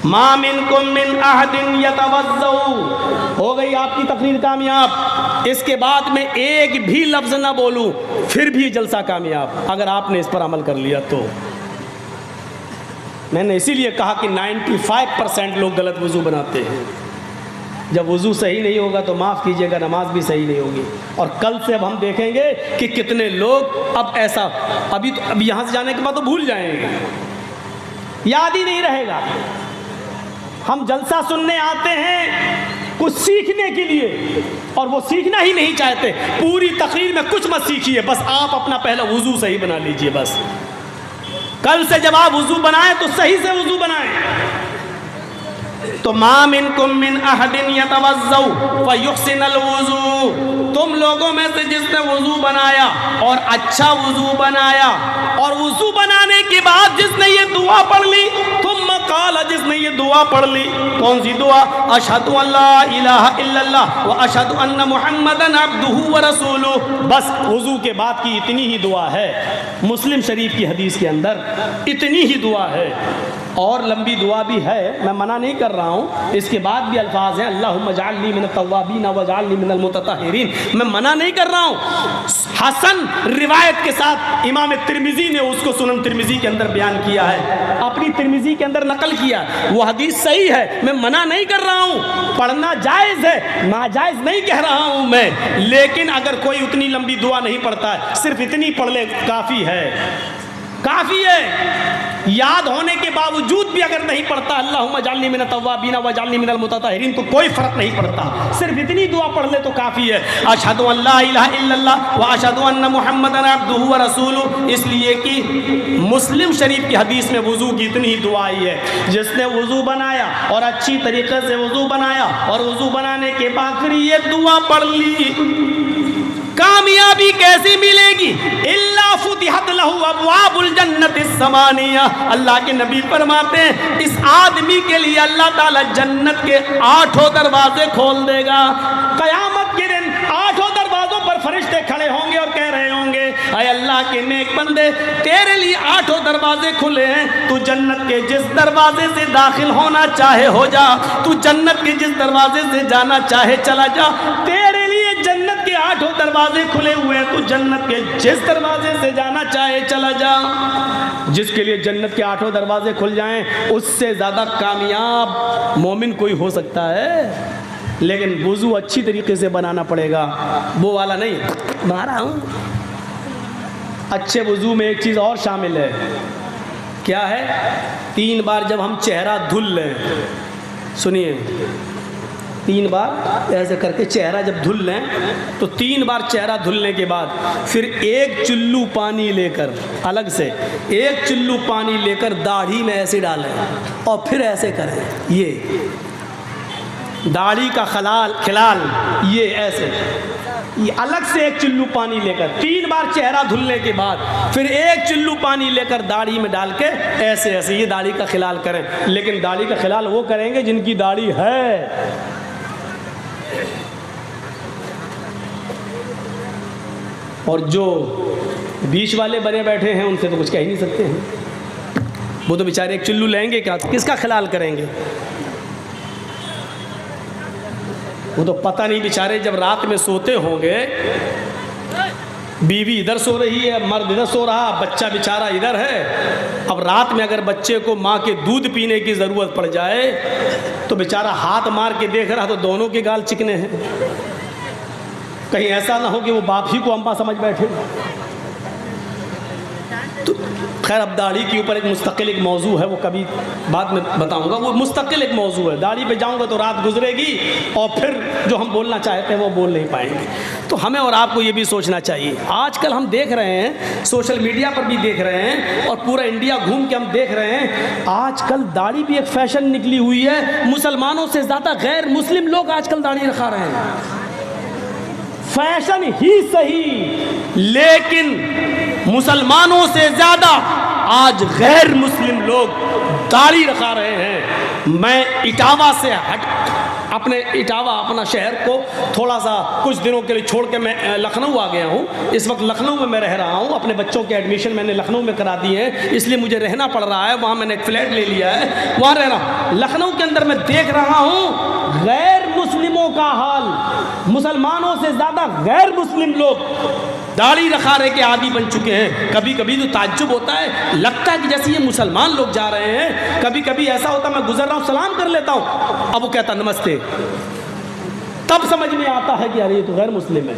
ما منکم من احد یتوضؤ, ہو گئی آپ کی تقریر کامیاب. اس کے بعد میں ایک بھی لفظ نہ بولوں پھر بھی جلسہ کامیاب, اگر آپ نے اس پر عمل کر لیا تو. میں نے اسی لیے کہا کہ 95% لوگ غلط وضو بناتے ہیں. جب وضو صحیح نہیں ہوگا تو معاف کیجیے گا نماز بھی صحیح نہیں ہوگی. اور کل سے اب ہم دیکھیں گے کہ کتنے لوگ اب ایسا اب یہاں سے جانے کے بعد تو بھول جائیں گے, یاد ہی نہیں رہے گا. ہم جلسہ سننے آتے ہیں کچھ سیکھنے کے لیے اور وہ سیکھنا ہی نہیں چاہتے. پوری تقریر میں کچھ مت سیکھیے, بس آپ اپنا پہلا وضو صحیح بنا لیجئے. بس کل سے جب آپ وضو بنائیں تو صحیح سے وضو بنائیں. تو ما منکم من احد یتوضؤ فیحسن الوضوء, تم لوگوں میں سے جس نے وضو بنایا اور اچھا وضو بنایا, اور وضو بنانے کے بعد جس نے یہ دعا پڑھ لی, ثم قال, جس نے یہ دعا پڑھ لی, کون سی دعا؟ اشہد ان لا الہ الا اللہ واشہد ان محمدا عبدہ ورسولہ. بس وضو کے بعد کی اتنی ہی دعا ہے. مسلم شریف کی حدیث کے اندر اتنی ہی دعا ہے, اور لمبی دعا بھی ہے, میں منع نہیں کر رہا ہوں. اس کے بعد بھی الفاظ ہیں اللہم اجعلنی من التوابین واجعلنی من المتطہرین, میں منع نہیں کر رہا ہوں. حسن روایت کے ساتھ امام ترمذی نے اس کو سنن ترمذی کے اندر بیان کیا ہے, اپنی ترمذی کے اندر نقل کیا. وہ حدیث صحیح ہے, میں منع نہیں کر رہا ہوں, پڑھنا جائز ہے, ناجائز نہیں کہہ رہا ہوں میں. لیکن اگر کوئی اتنی لمبی دعا نہیں پڑھتا ہے, صرف اتنی پڑھ لے کافی ہے, کافی ہے. یاد ہونے کے باوجود بھی اگر نہیں پڑھتا اللہم اجعلنی من التوابین واجعلنی من المتطہرین تو کوئی فرق نہیں پڑتا, صرف اتنی دعا پڑھ لے تو کافی ہے. اشہد ان لا الہ الا اللہ واشہد ان محمدا عبدہ ورسولہ, اس لیے کہ مسلم شریف کی حدیث میں وضو کی اتنی ہی دعا آئی ہے. جس نے وضو بنایا اور اچھی طریقے سے وضو بنایا اور وضو بنانے کے بعد پھر یہ دعا پڑھ لی, کامیابی کیسی ملے گی؟ الا فتحت لہ ابواب الجنت الثمانیہ, اللہ کے نبی فرماتے ہیں اس آدمی کے لیے اللہ تعالی جنت کے 8 دروازے کھول دے گا. قیامت کے دن 8 دروازوں پر فرشتے کھڑے ہوں گے اور کہہ رہے ہوں گے اے اللہ کے نیک بندے, تیرے لیے 8 دروازے کھلے ہیں, تو جنت کے جس دروازے سے داخل ہونا چاہے ہو جا, تو جنت کے جس دروازے سے جانا چاہے چلا جا. تیرے لیے جنت کے 8 دروازے کھلے ہوئے ہیں, تو جنت کے جس دروازے سے جانا چاہے چلا جا. جس کے لیے جنت کے 8 دروازے کھل جائیں اس سے زیادہ کامیاب مومن کوئی ہو سکتا ہے. لیکن وضو اچھی طریقے سے بنانا پڑے گا, وہ والا نہیں مارا ہوں. اچھے وضو میں ایک چیز اور شامل ہے, کیا ہے؟ 3 بار جب ہم چہرہ دھل لیں, سنیے, 3 بار ایسے کر کے چہرہ جب دھل لیں تو 3 بار چہرہ دھلنے کے بعد پھر 1 چلو پانی لے کر, الگ سے 1 چلو پانی لے کر داڑھی میں ایسے ڈالیں اور پھر ایسے کریں. یہ داڑھی کا کھلال یہ ایسے، یہ الگ سے ایک چلو پانی لے کر 3 بار چہرہ دھلنے کے بعد پھر ایک چلو پانی لے کر داڑھی میں ڈال کے ایسے ایسے یہ داڑھی کا خلال کریں. لیکن داڑھی کا خلال وہ کریں گے جن کی داڑھی ہے. اور جو بیچ والے بنے بیٹھے ہیں ان سے تو کچھ کہہ ہی نہیں سکتے ہیں. وہ تو بیچارے ایک چلو لیں گے، کس کا خلال کریں گے؟ وہ تو پتہ نہیں بیچارے جب رات میں سوتے ہوں گے، بیوی ادھر سو رہی ہے، مرد ادھر سو رہا، بچہ بیچارہ ادھر ہے. اب رات میں اگر بچے کو ماں کے دودھ پینے کی ضرورت پڑ جائے تو بیچارہ ہاتھ مار کے دیکھ رہا تو دونوں کے گال چکنے ہیں. کہیں ایسا نہ ہو کہ وہ باپ ہی کو اماں سمجھ بیٹھے. تو خیر اب داڑھی کے اوپر ایک مستقل ایک موضوع ہے، وہ کبھی بعد میں بتاؤں گا. وہ مستقل ایک موضوع ہے. داڑھی پہ جاؤں گا تو رات گزرے گی اور پھر جو ہم بولنا چاہتے ہیں وہ بول نہیں پائیں گے. تو ہمیں اور آپ کو یہ بھی سوچنا چاہیے. آج کل ہم دیکھ رہے ہیں، سوشل میڈیا پر بھی دیکھ رہے ہیں اور پورا انڈیا گھوم کے ہم دیکھ رہے ہیں، آج کل داڑھی بھی ایک فیشن نکلی ہوئی ہے. مسلمانوں سے زیادہ غیر مسلم لوگ آج کل داڑھی رکھا رہے ہیں. فیشن ہی صحیح، لیکن مسلمانوں سے زیادہ آج غیر مسلم لوگ داڑھی رکھا رہے ہیں. میں اٹاوا سے اپنا شہر کو تھوڑا سا کچھ دنوں کے لیے چھوڑ کے میں لکھنؤ آ گیا ہوں. اس وقت لکھنؤ میں رہ رہا ہوں. اپنے بچوں کے ایڈمیشن میں نے لکھنؤ میں کرا دی ہے، اس لیے مجھے رہنا پڑ رہا ہے. وہاں میں نے ایک فلیٹ لے لیا ہے، وہاں رہ رہا ہوں. لکھنؤ کے اندر میں دیکھ رہا ہوں غیر مسلموں کا حال. مسلمانوں سے زیادہ غیر مسلم لوگ داڑھی رکھارے کے عادی بن چکے ہیں. کبھی کبھی تو تعجب ہوتا ہے، لگتا ہے کہ جیسے یہ مسلمان لوگ جا رہے ہیں. کبھی کبھی ایسا ہوتا میں گزر رہا ہوں سلام کر لیتا ہوں، اب وہ کہتا نمستے. تب سمجھ میں آتا ہے کہ یار یہ تو غیر مسلم ہے.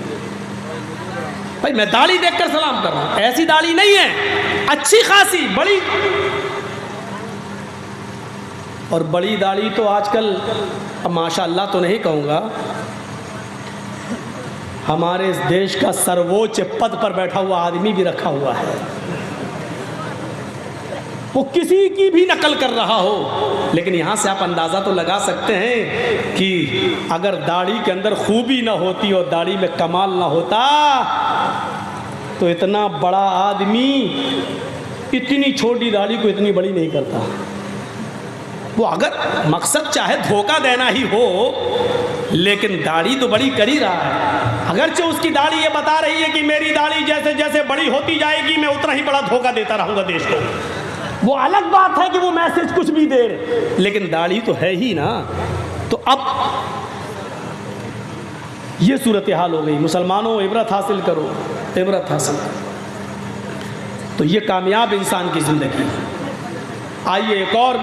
بھائی میں داڑھی دیکھ کر سلام کر رہا ہوں، ایسی داڑھی نہیں ہے، اچھی خاصی بڑی. اور بڑی داڑھی تو آج کل اب ماشاء اللہ تو نہیں کہوں گا، ہمارے اس دیش کا سرووچ پد پر بیٹھا ہوا آدمی بھی رکھا ہوا ہے. وہ کسی کی بھی نقل کر رہا ہو، لیکن یہاں سے آپ اندازہ تو لگا سکتے ہیں کہ اگر داڑھی کے اندر خوبی نہ ہوتی اور داڑھی میں کمال نہ ہوتا تو اتنا بڑا آدمی اتنی چھوٹی داڑھی کو اتنی بڑی نہیں کرتا. وہ اگر مقصد چاہے دھوکہ دینا ہی ہو، لیکن داڑھی تو بڑی کر ہی رہا ہے. اگرچہ اس کی داڑھی یہ بتا رہی ہے کہ میری داڑھی جیسے جیسے بڑی ہوتی جائے گی میں اتنا ہی بڑا دھوکہ دیتا رہوں گا دیش کو. وہ الگ بات ہے کہ وہ میسج کچھ بھی دے رہے، لیکن داڑھی تو ہے ہی نا. تو اب یہ صورتحال ہو گئی. مسلمانوں عبرت حاصل کرو، عبرت حاصل کرو. تو یہ کامیاب انسان کی زندگی. آئیے ایک اور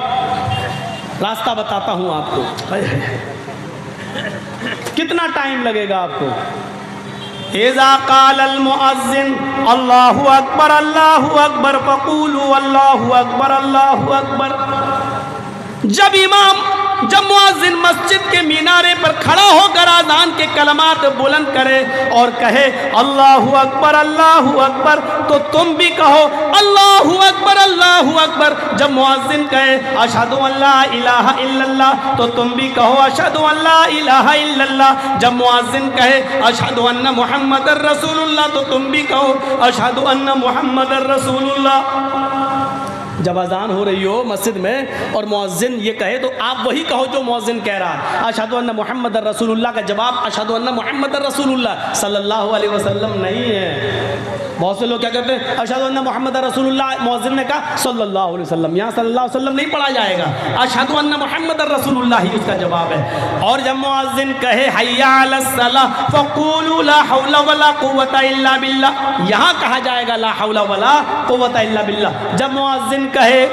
راستہ بتاتا ہوں آپ کو. کتنا ٹائم لگے گا آپ کو؟ اذا قال المؤذن اللہ اکبر اللہ اکبر فقولوا اللہ اکبر اللہ اکبر. جب مؤذن مسجد کے مینارے پر کھڑا ہو کر اذان کے کلمات بلند کرے اور کہے اللہ اکبر تو تم بھی کہو اللہ اکبر. جب مؤذن کہے اشہد ان لا الہ الا اللہ تو تم بھی کہو اشہد ان لا الہ الا اللہ. جب مؤذن کہے اشہد ان محمد رسول اللہ تو تم بھی کہو اشہد ان محمد رسول اللہ. جب اذان ہو رہی ہو مسجد میں اور مؤذن یہ کہے تو آپ وہی کہو جو مؤذن کہہ رہا ہے. اشہد ان محمد رسول اللہ کا جواب اشہد ان محمد رسول اللہ صلی اللہ علیہ وسلم نہیں ہے. بہت سے لوگ کیا کہتے ہیں اشہد ان محمد رسول اللہ، مؤذن نے کہا صلی اللہ علیہ وسلم. یہاں صلی اللہ علیہ وسلم نہیں پڑھا جائے گا، اشہد ان محمد رسول اللہ ہی اس کا جواب ہے. اور جب مؤذن کہے حی علی الصلاۃ فقولوا لا حول ولا قوۃ الا باللہ، یہاں کہا جائے گا لا حول ولا قوۃ الا باللہ. جب مؤذن کہے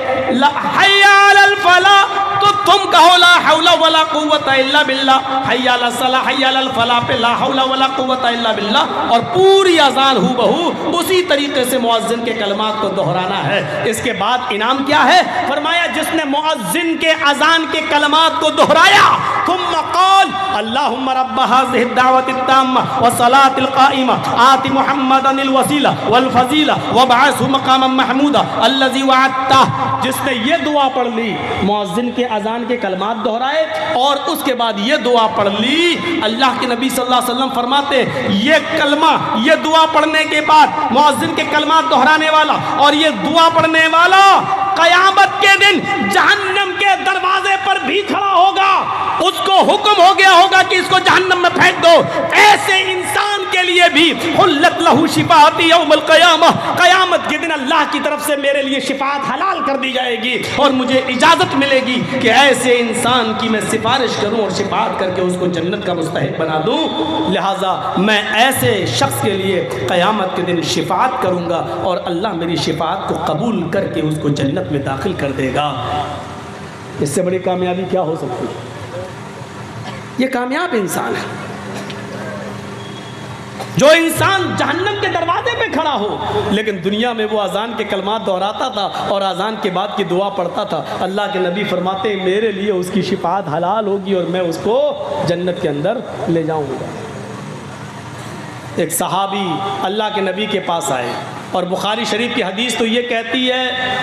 حی علی الفلاح تو تم کہو لا حول ولا قوۃ الا باللہ. حی علی الصلاح حی علی الفلاح پہ لا حول ولا قوۃ الا باللہ. اور پوری اذان ہو بہو اسی طریقے سے مؤذن کے کلمات کو دہرانا ہے. اس کے بعد انعام کیا ہے؟ فرمایا جس نے مؤذن کے اذان کے کلمات کو دہرایا ثم قال اللہم رب هذه الدعوة التامة والصلاة القائمة آت محمدا الوسیلہ والفضیلہ وابعثه مقاما محمودا الذي وعدته. جس نے یہ دعا پڑھ لی، مؤذن کے اذان کے کلمات دہرائے اور اس کے بعد یہ دعا پڑھ لی، اللہ کے نبی صلی اللہ علیہ وسلم فرماتے یہ کلمہ، یہ دعا پڑھنے کے بعد مؤذن کے کلمات دہرانے والا اور یہ دعا پڑھنے والا قیامت کے دن جہنم کے دروازے پر بھی کھڑا ہوگا، اس کو حکم ہو گیا ہوگا کہ اس کو جہنم میں پھینک دو. ایسے انسان کے لیے بھی حلت لہو شفاعت یوم القیامہ، قیامت کے دن اللہ کی طرف سے میرے لیے شفاعت حلال کر دی جائے گی اور مجھے اجازت ملے گی کہ ایسے انسان کی میں سفارش کروں اور شفاعت کر کے اس کو جنت کا مستحق بنا دوں. لہٰذا میں ایسے شخص کے لیے قیامت کے دن شفاعت کروں گا اور اللہ میری شفاعت کو قبول کر کے اس کو جنت میں داخل کر دے گا. اس سے بڑی کامیابی کیا ہو سکتی ہے؟ یہ کامیاب انسان ہے جو انسان جہنم کے دروازے پہ کھڑا ہو لیکن دنیا میں وہ اذان کے کلمات دہراتا تھا اور اذان کے بعد کی دعا پڑھتا تھا. اللہ کے نبی فرماتے ہیں میرے لیے اس کی شفاعت حلال ہوگی اور میں اس کو جنت کے اندر لے جاؤں گا. ایک صحابی اللہ کے نبی کے پاس آئے اور بخاری شریف کی حدیث تو یہ کہتی ہے